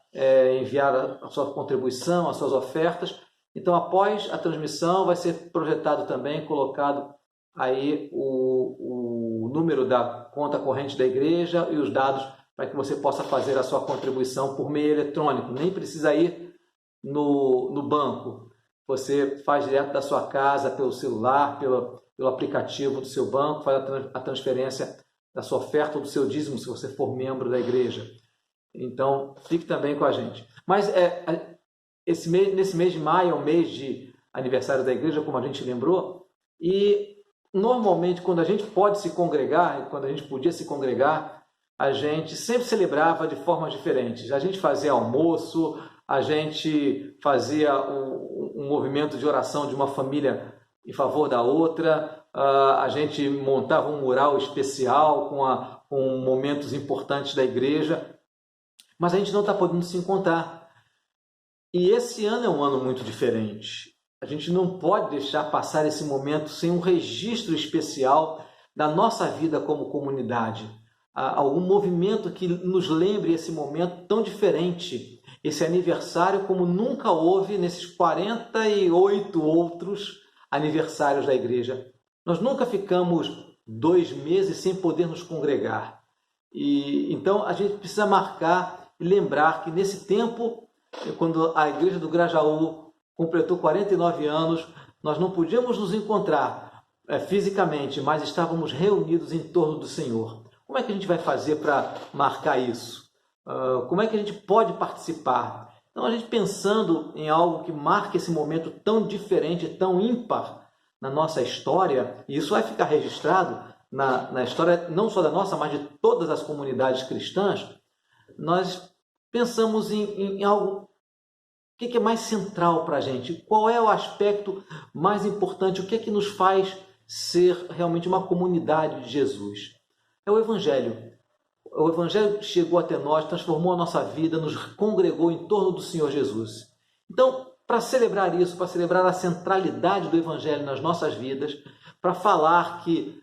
enviar a sua contribuição, as suas ofertas. Então, após a transmissão, vai ser projetado também, colocado aí o número da conta corrente da igreja e os dados para que você possa fazer a sua contribuição por meio eletrônico. Nem precisa ir no banco. Você faz direto da sua casa, pelo celular, pelo aplicativo do seu banco, faz a transferência da sua oferta ou do seu dízimo, se você for membro da igreja. Então, fique também com a gente. Mas nesse mês de maio é o mês de aniversário da igreja, como a gente lembrou, e normalmente quando a gente pode se congregar, quando a gente podia se congregar, a gente sempre celebrava de formas diferentes. A gente fazia almoço, a gente fazia um movimento de oração de uma família em favor da outra, a gente montava um mural especial com momentos importantes da igreja, mas a gente não está podendo se encontrar. E esse ano é um ano muito diferente. A gente não pode deixar passar esse momento sem um registro especial da nossa vida como comunidade. Algum movimento que nos lembre esse momento tão diferente, esse aniversário como nunca houve nesses 48 outros aniversários da igreja. Nós nunca ficamos 2 meses sem poder nos congregar. E então a gente precisa marcar e lembrar que nesse tempo, quando a igreja do Grajaú completou 49 anos, nós não podíamos nos encontrar fisicamente, mas estávamos reunidos em torno do Senhor. Como é que a gente vai fazer para marcar isso? Como é que a gente pode participar? Então, a gente pensando em algo que marque esse momento tão diferente, tão ímpar na nossa história, e isso vai ficar registrado na história não só da nossa, mas de todas as comunidades cristãs, nós pensamos em algo que é mais central para a gente. Qual é o aspecto mais importante? O que é que nos faz ser realmente uma comunidade de Jesus? É o Evangelho. O Evangelho chegou até nós, transformou a nossa vida, nos congregou em torno do Senhor Jesus. Então, para celebrar isso, para celebrar a centralidade do Evangelho nas nossas vidas, para falar que,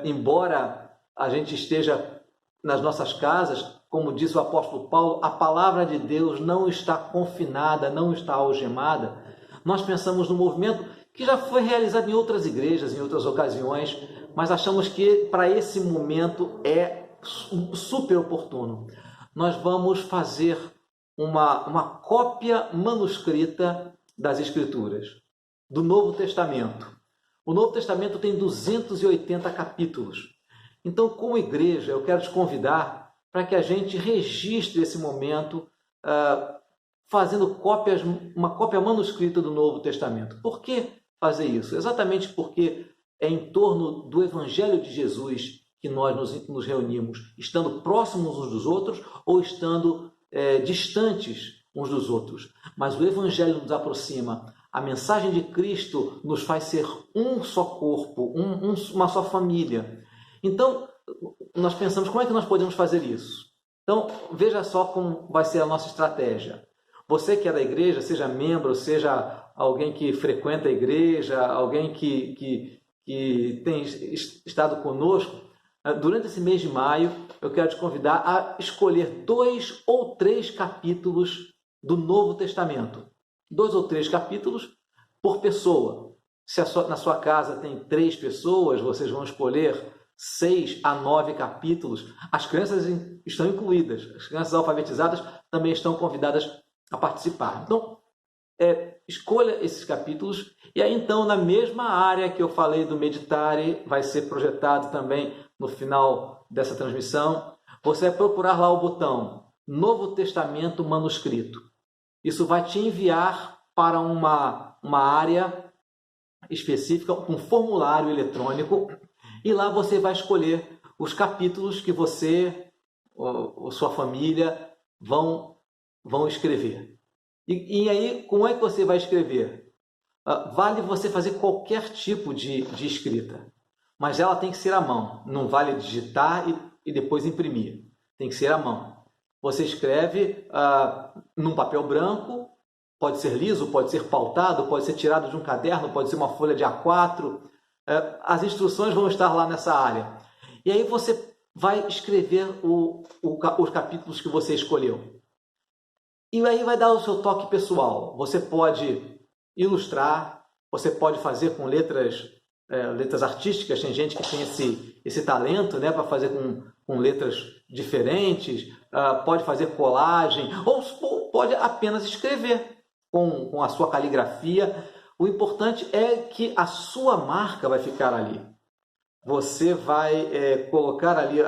embora a gente esteja nas nossas casas, como diz o apóstolo Paulo, a palavra de Deus não está confinada, não está algemada, nós pensamos no movimento que já foi realizado em outras igrejas, em outras ocasiões, mas achamos que para esse momento é super oportuno. Nós vamos fazer uma cópia manuscrita das Escrituras, do Novo Testamento. O Novo Testamento tem 280 capítulos. Então, como igreja, eu quero te convidar para que a gente registre esse momento fazendo uma cópia manuscrita do Novo Testamento. Por que fazer isso? Exatamente porque é em torno do Evangelho de Jesus que nós nos reunimos, estando próximos uns dos outros ou estando distantes uns dos outros. Mas o Evangelho nos aproxima. A mensagem de Cristo nos faz ser um só corpo, uma só família. Então, nós pensamos, como é que nós podemos fazer isso? Então, veja só como vai ser a nossa estratégia. Você que é da igreja, seja membro, seja alguém que frequenta a igreja, alguém que tem estado conosco, durante esse mês de maio, eu quero te convidar a escolher 2 ou 3 capítulos do Novo Testamento. 2 ou 3 capítulos por pessoa. Se na sua casa tem 3 pessoas, vocês vão escolher 6 a 9 capítulos. As crianças estão incluídas. As crianças alfabetizadas também estão convidadas a participar. Então, escolha esses capítulos. E aí, então, na mesma área que eu falei do Meditare, vai ser projetado também no final dessa transmissão, você vai procurar lá o botão Novo Testamento Manuscrito. Isso vai te enviar para uma área específica, um formulário eletrônico, e lá você vai escolher os capítulos que você ou sua família vão escrever. E aí, como é que você vai escrever? Vale você fazer qualquer tipo de escrita, mas ela tem que ser à mão. Não vale digitar e depois imprimir. Tem que ser à mão. Você escreve num papel branco, pode ser liso, pode ser pautado, pode ser tirado de um caderno, pode ser uma folha de A4. As instruções vão estar lá nessa área. E aí você vai escrever os capítulos que você escolheu. E aí vai dar o seu toque pessoal. Você pode ilustrar, você pode fazer com letras artísticas. Tem gente que tem esse talento, né, para fazer com letras diferentes. Pode fazer colagem, ou pode apenas escrever com a sua caligrafia. O importante é que a sua marca vai ficar ali. Você vai colocar ali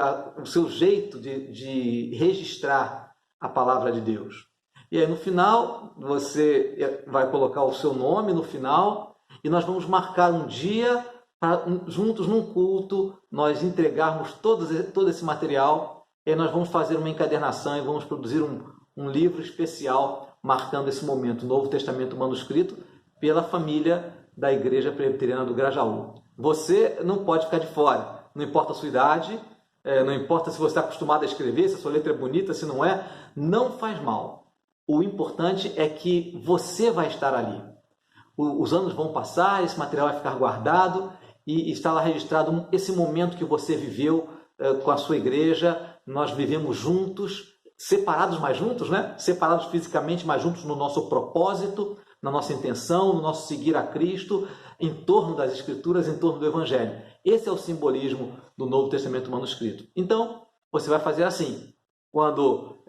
o seu jeito de registrar a palavra de Deus. E aí no final, você vai colocar o seu nome no final, e nós vamos marcar um dia para juntos num culto nós entregarmos todo esse material, e aí nós vamos fazer uma encadernação e vamos produzir um livro especial marcando esse momento, Novo Testamento Manuscrito, pela família da Igreja Presbiteriana do Grajaú. Você não pode ficar de fora, não importa a sua idade, não importa se você está acostumado a escrever, se a sua letra é bonita, se não é, não faz mal. O importante é que você vai estar ali. Os anos vão passar, esse material vai ficar guardado e está lá registrado esse momento que você viveu com a sua igreja. Nós vivemos juntos, separados, mas juntos, né? Separados fisicamente, mas juntos no nosso propósito, na nossa intenção, no nosso seguir a Cristo, em torno das Escrituras, em torno do Evangelho. Esse é o simbolismo do Novo Testamento manuscrito. Então, você vai fazer assim. Quando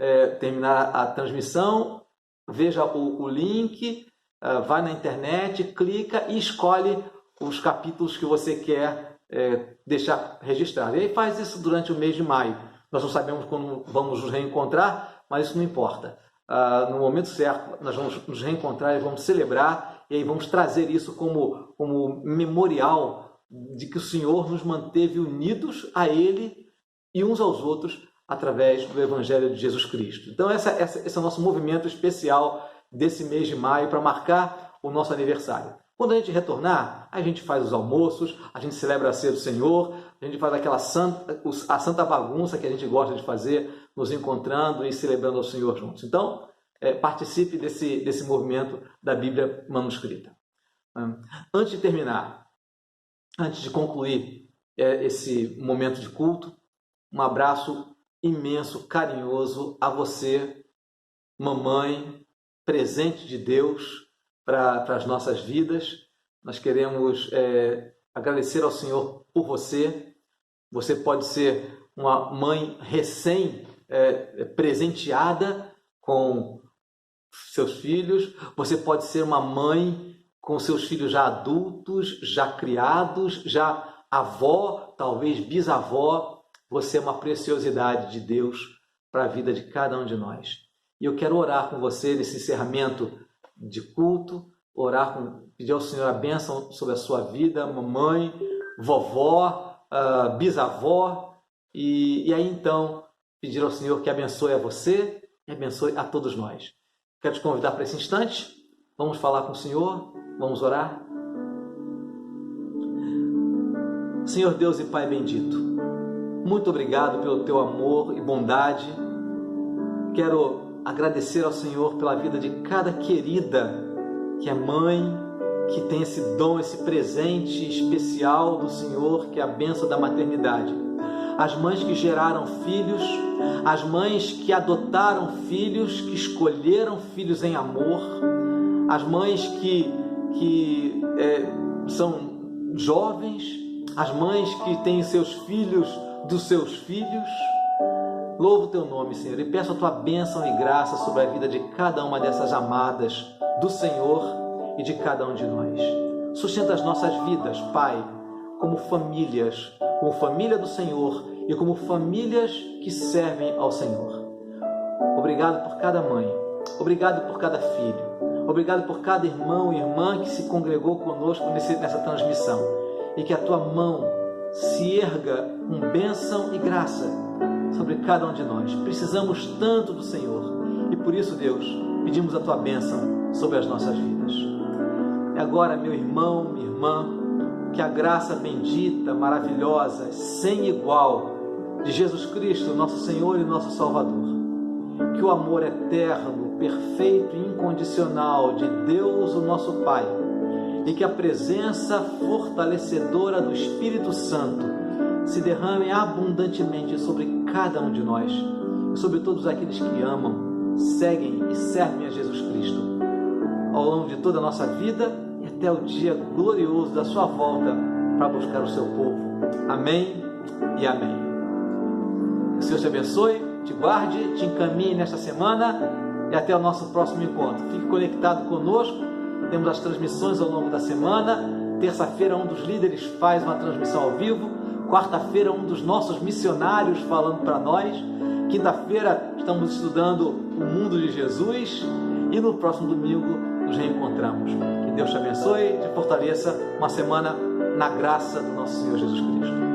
terminar a transmissão, veja o link, vai na internet, clica e escolhe os capítulos que você quer deixar registrado. E aí faz isso durante o mês de maio. Nós não sabemos quando vamos nos reencontrar, mas isso não importa. No momento certo, nós vamos nos reencontrar e vamos celebrar, e aí vamos trazer isso como memorial de que o Senhor nos manteve unidos a Ele e uns aos outros através do Evangelho de Jesus Cristo. Então esse é o nosso movimento especial desse mês de maio para marcar o nosso aniversário. Quando a gente retornar, a gente faz os almoços, a gente celebra a ceia do Senhor, a gente faz a santa bagunça que a gente gosta de fazer, nos encontrando e celebrando ao Senhor juntos. Então, participe desse movimento da Bíblia manuscrita. Antes de terminar, antes de concluir esse momento de culto, um abraço imenso, carinhoso a você, mamãe, presente de Deus para as nossas vidas. Nós queremos agradecer ao Senhor por você. Você pode ser uma mãe recém-presenteada com seus filhos. Você pode ser uma mãe com seus filhos já adultos, já criados, já avó, talvez bisavó. Você é uma preciosidade de Deus para a vida de cada um de nós. E eu quero orar com você nesse encerramento de culto, pedir ao Senhor a bênção sobre a sua vida, mamãe, vovó, bisavó, e aí então pedir ao Senhor que abençoe a você e abençoe a todos nós. Quero te convidar para esse instante, vamos falar com o Senhor, vamos orar. Senhor Deus e Pai bendito, muito obrigado pelo teu amor e bondade Quero agradecer ao Senhor pela vida de cada querida que é mãe, que tem esse dom, esse presente especial do Senhor, que é a bênção da maternidade. As mães que geraram filhos, as mães que adotaram filhos, que escolheram filhos em amor, as mães que são jovens, as mães que têm seus filhos dos seus filhos. Louvo o teu nome, Senhor, e peço a tua bênção e graça sobre a vida de cada uma dessas amadas do Senhor e de cada um de nós. Sustenta as nossas vidas, Pai, como família do Senhor e como famílias que servem ao Senhor. Obrigado por cada mãe, obrigado por cada filho, obrigado por cada irmão e irmã que se congregou conosco nessa transmissão, e que a tua mão se erga com bênção e graça sobre cada um de nós. Precisamos tanto do Senhor e por isso, Deus, pedimos a tua bênção sobre as nossas vidas. E agora, meu irmão, minha irmã, que a graça bendita, maravilhosa, sem igual de Jesus Cristo, nosso Senhor e nosso Salvador, que o amor eterno, perfeito e incondicional de Deus, o nosso Pai, e que a presença fortalecedora do Espírito Santo se derrame abundantemente sobre cada um de nós e sobre todos aqueles que amam, seguem e servem a Jesus Cristo ao longo de toda a nossa vida e até o dia glorioso da sua volta para buscar o seu povo. Amém e amém. Que o Senhor te abençoe, te guarde, te encaminhe nesta semana e até o nosso próximo encontro. Fique conectado conosco, temos as transmissões ao longo da semana. Terça-feira um dos líderes faz uma transmissão ao vivo, quarta-feira um dos nossos missionários falando para nós, quinta-feira estamos estudando o mundo de Jesus e no próximo domingo nos reencontramos. Que Deus te abençoe e te fortaleça, uma semana na graça do nosso Senhor Jesus Cristo.